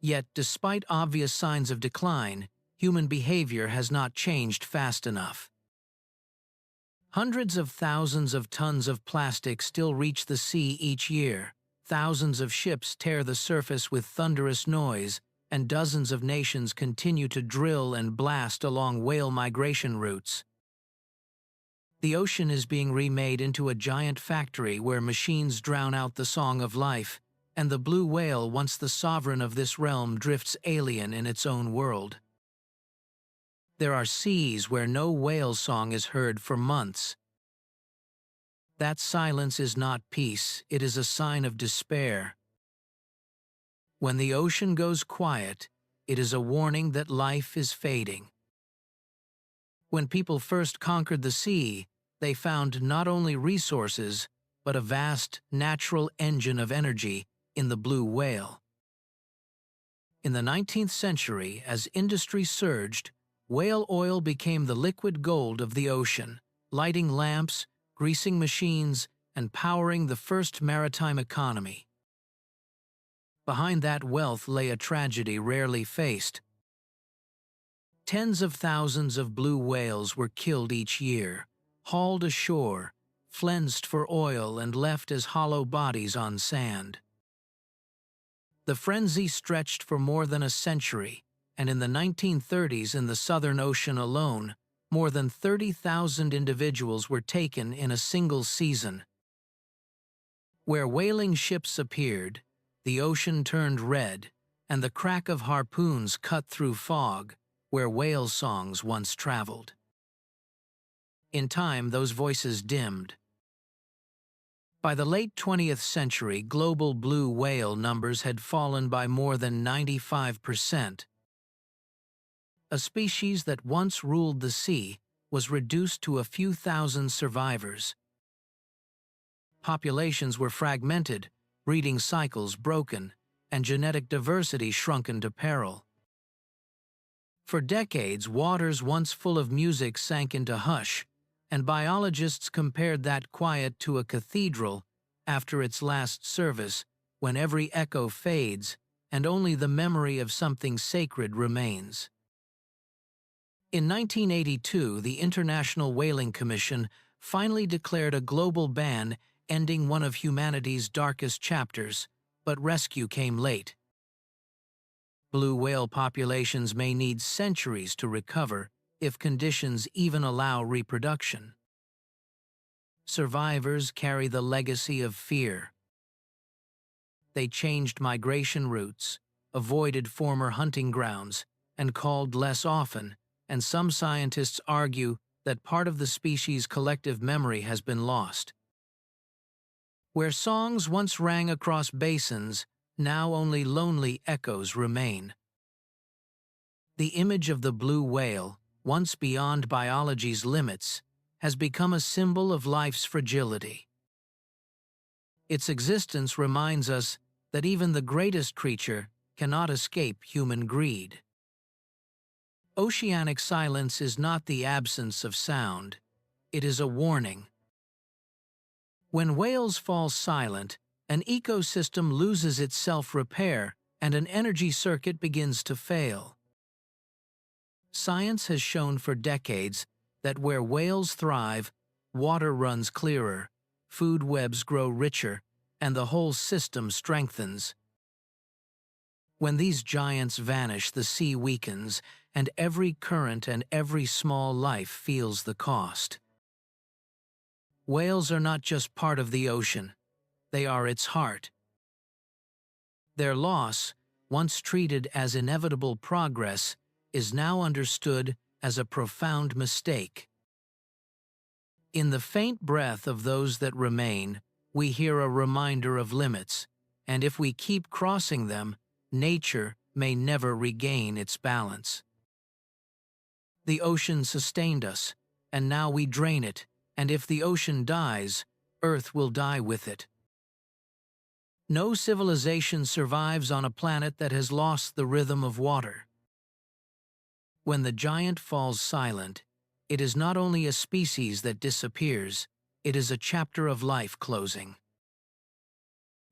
Yet, despite obvious signs of decline, human behavior has not changed fast enough. Hundreds of thousands of tons of plastic still reach the sea each year, thousands of ships tear the surface with thunderous noise, and dozens of nations continue to drill and blast along whale migration routes. The ocean is being remade into a giant factory where machines drown out the song of life, and the blue whale, once the sovereign of this realm, drifts alien in its own world. There are seas where no whale song is heard for months. That silence is not peace, it is a sign of despair. When the ocean goes quiet, it is a warning that life is fading. When people first conquered the sea, they found not only resources, but a vast, natural engine of energy in the blue whale. In the 19th century, as industry surged, whale oil became the liquid gold of the ocean, lighting lamps, greasing machines, and powering the first maritime economy. Behind that wealth lay a tragedy rarely faced. Tens of thousands of blue whales were killed each year, hauled ashore, flensed for oil and left as hollow bodies on sand. The frenzy stretched for more than a century, and in the 1930s in the Southern Ocean alone, more than 30,000 individuals were taken in a single season. Where whaling ships appeared, the ocean turned red, and the crack of harpoons cut through fog, where whale songs once traveled. In time, those voices dimmed. By the late 20th century, global blue whale numbers had fallen by more than 95%. A species that once ruled the sea was reduced to a few thousand survivors. Populations were fragmented, breeding cycles broken, and genetic diversity shrunken to peril. For decades, waters once full of music sank into hush, and biologists compared that quiet to a cathedral after its last service, when every echo fades and only the memory of something sacred remains. In 1982, the International Whaling Commission finally declared a global ban, ending one of humanity's darkest chapters, but rescue came late. Blue whale populations may need centuries to recover if conditions even allow reproduction. Survivors carry the legacy of fear. They changed migration routes, avoided former hunting grounds, and called less often, and some scientists argue that part of the species' collective memory has been lost. Where songs once rang across basins, now only lonely echoes remain. The image of the blue whale, once beyond biology's limits, has become a symbol of life's fragility. Its existence reminds us that even the greatest creature cannot escape human greed. Oceanic silence is not the absence of sound, it is a warning. When whales fall silent, an ecosystem loses its self-repair and an energy circuit begins to fail. Science has shown for decades that where whales thrive, water runs clearer, food webs grow richer, and the whole system strengthens. When these giants vanish, the sea weakens, and every current and every small life feels the cost. Whales are not just part of the ocean, they are its heart. Their loss, once treated as inevitable progress, is now understood as a profound mistake. In the faint breath of those that remain, we hear a reminder of limits, and if we keep crossing them, nature may never regain its balance. The ocean sustained us, and now we drain it, and if the ocean dies, Earth will die with it. No civilization survives on a planet that has lost the rhythm of water. When the giant falls silent, it is not only a species that disappears, it is a chapter of life closing.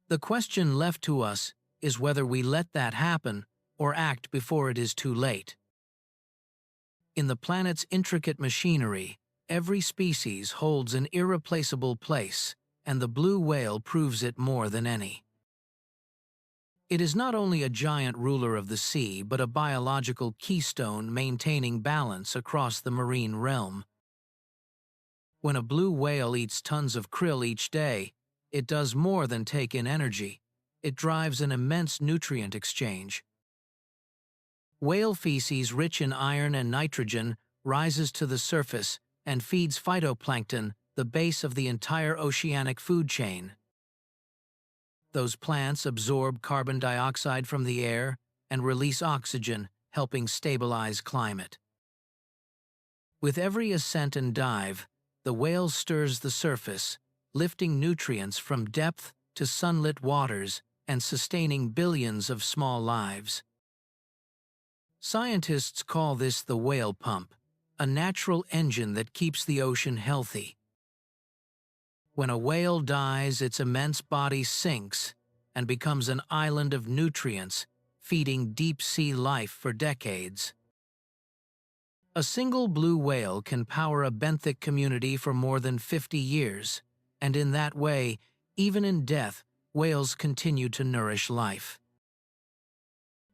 The question left to us is whether we let that happen or act before it is too late. In the planet's intricate machinery, every species holds an irreplaceable place, and the blue whale proves it more than any. It is not only a giant ruler of the sea, but a biological keystone maintaining balance across the marine realm. When a blue whale eats tons of krill each day, it does more than take in energy. It drives an immense nutrient exchange. Whale feces rich in iron and nitrogen rises to the surface and feeds phytoplankton, the base of the entire oceanic food chain. Those plants absorb carbon dioxide from the air and release oxygen, helping stabilize climate. With every ascent and dive, the whale stirs the surface, lifting nutrients from depth to sunlit waters and sustaining billions of small lives. Scientists call this the whale pump, a natural engine that keeps the ocean healthy. When a whale dies, its immense body sinks and becomes an island of nutrients, feeding deep-sea life for decades. A single blue whale can power a benthic community for more than 50 years, and in that way, even in death, whales continue to nourish life.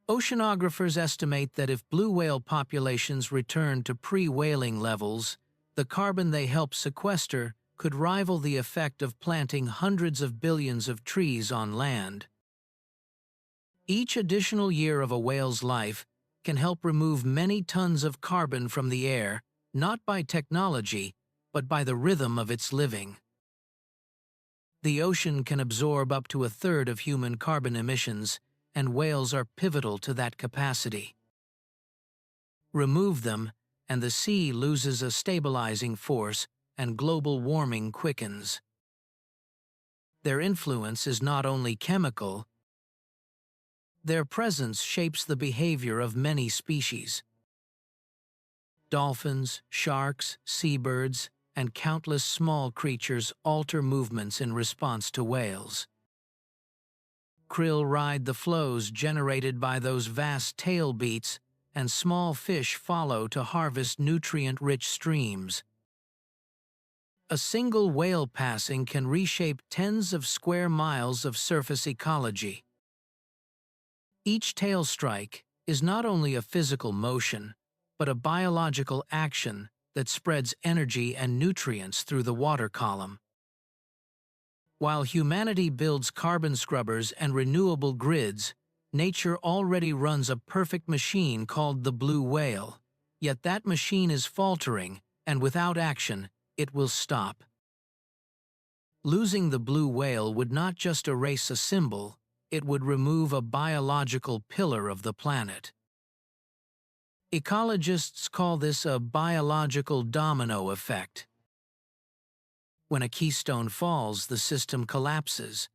Oceanographers estimate that if blue whale populations return to pre-whaling levels, the carbon they help sequester could rival the effect of planting hundreds of billions of trees on land. Each additional year of a whale's life can help remove many tons of carbon from the air, not by technology, but by the rhythm of its living. The ocean can absorb up to a third of human carbon emissions, and whales are pivotal to that capacity. Remove them, and the sea loses a stabilizing force, and global warming quickens. Their influence is not only chemical, their presence shapes the behavior of many species. Dolphins, sharks, seabirds, and countless small creatures alter movements in response to whales. Krill ride the flows generated by those vast tail beats, and small fish follow to harvest nutrient-rich streams. A single whale passing can reshape tens of square miles of surface ecology. Each tail strike is not only a physical motion, but a biological action that spreads energy and nutrients through the water column. While humanity builds carbon scrubbers and renewable grids, nature already runs a perfect machine called the blue whale. Yet that machine is faltering, and without action, it will stop. Losing the blue whale would not just erase a symbol, it would remove a biological pillar of the planet. Ecologists call this a biological domino effect. When a keystone falls, the system collapses.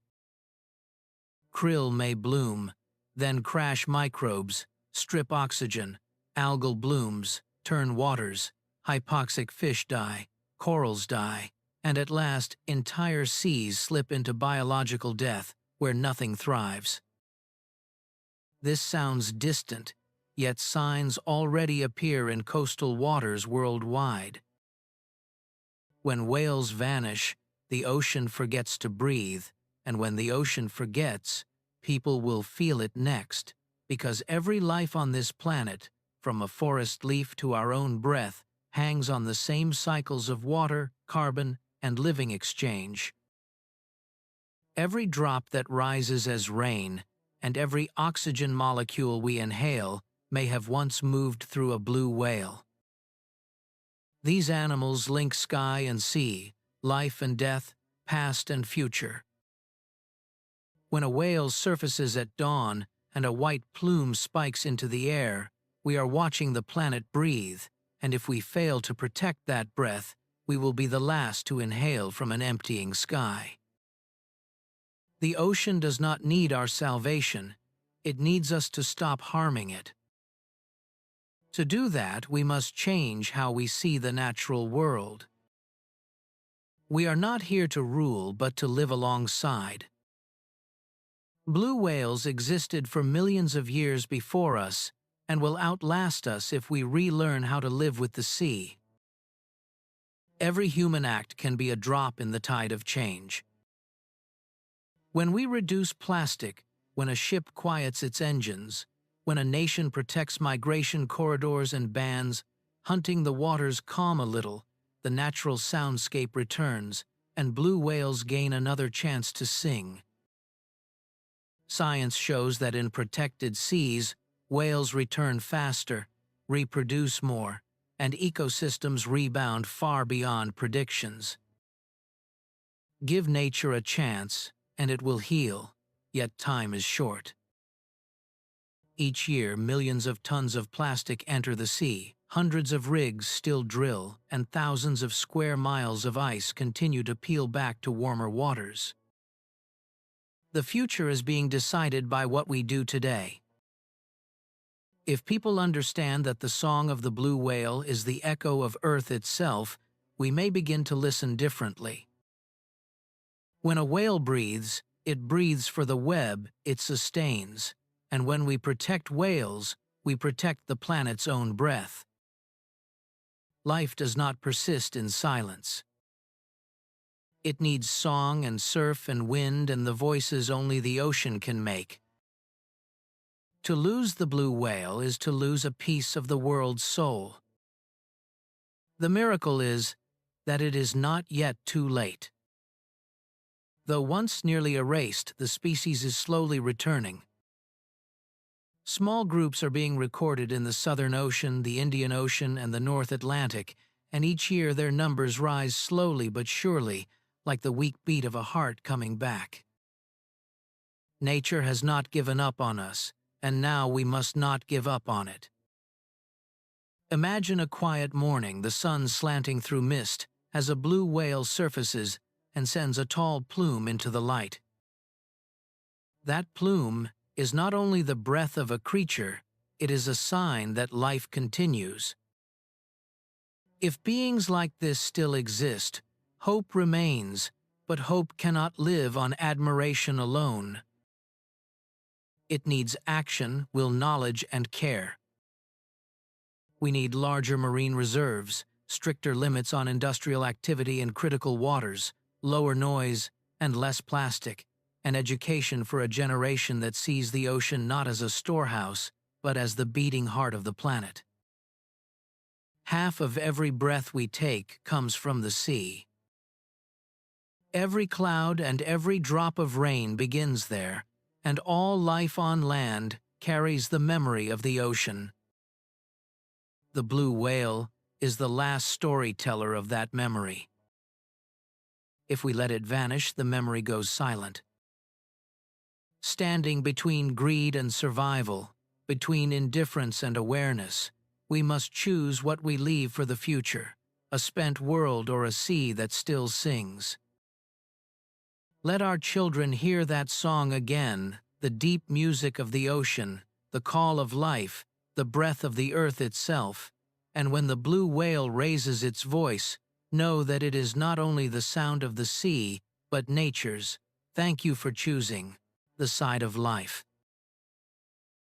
Krill may bloom, then crash microbes, strip oxygen, algal blooms, turn waters, hypoxic fish die, corals die, and at last entire seas slip into biological death, where nothing thrives. This sounds distant, yet signs already appear in coastal waters worldwide. When whales vanish, the ocean forgets to breathe, and when the ocean forgets, people will feel it next, because every life on this planet, from a forest leaf to our own breath, hangs on the same cycles of water, carbon, and living exchange. Every drop that rises as rain, and every oxygen molecule we inhale, may have once moved through a blue whale. These animals link sky and sea, life and death, past and future. When a whale surfaces at dawn and a white plume spikes into the air, we are watching the planet breathe, and if we fail to protect that breath, we will be the last to inhale from an emptying sky. The ocean does not need our salvation, it needs us to stop harming it. To do that, we must change how we see the natural world. We are not here to rule, but to live alongside. Blue whales existed for millions of years before us and will outlast us if we relearn how to live with the sea. Every human act can be a drop in the tide of change. When we reduce plastic, when a ship quiets its engines, when a nation protects migration corridors and bans hunting, the waters calm a little, the natural soundscape returns, and blue whales gain another chance to sing. Science shows that in protected seas, whales return faster, reproduce more, and ecosystems rebound far beyond predictions. Give nature a chance, and it will heal, yet time is short. Each year, millions of tons of plastic enter the sea, hundreds of rigs still drill, and thousands of square miles of ice continue to peel back to warmer waters. The future is being decided by what we do today. If people understand that the song of the blue whale is the echo of Earth itself, we may begin to listen differently. When a whale breathes, it breathes for the web it sustains, and when we protect whales, we protect the planet's own breath. Life does not persist in silence. It needs song and surf and wind and the voices only the ocean can make. To lose the blue whale is to lose a piece of the world's soul. The miracle is that it is not yet too late. Though once nearly erased, the species is slowly returning. Small groups are being recorded in the Southern Ocean, the Indian Ocean, and the North Atlantic, and each year their numbers rise slowly but surely, like the weak beat of a heart coming back. Nature has not given up on us, and now we must not give up on it. Imagine a quiet morning, the sun slanting through mist, as a blue whale surfaces and sends a tall plume into the light. That plume is not only the breath of a creature, it is a sign that life continues. If beings like this still exist, hope remains, but hope cannot live on admiration alone. It needs action, will, knowledge, and care. We need larger marine reserves, stricter limits on industrial activity in critical waters, lower noise, and less plastic, and education for a generation that sees the ocean not as a storehouse, but as the beating heart of the planet. Half of every breath we take comes from the sea. Every cloud and every drop of rain begins there, and all life on land carries the memory of the ocean. The blue whale is the last storyteller of that memory. If we let it vanish, the memory goes silent. Standing between greed and survival, between indifference and awareness, we must choose what we leave for the future, a spent world or a sea that still sings. Let our children hear that song again, the deep music of the ocean, the call of life, the breath of the earth itself, and when the blue whale raises its voice, know that it is not only the sound of the sea, but nature's. Thank you for choosing the side of life.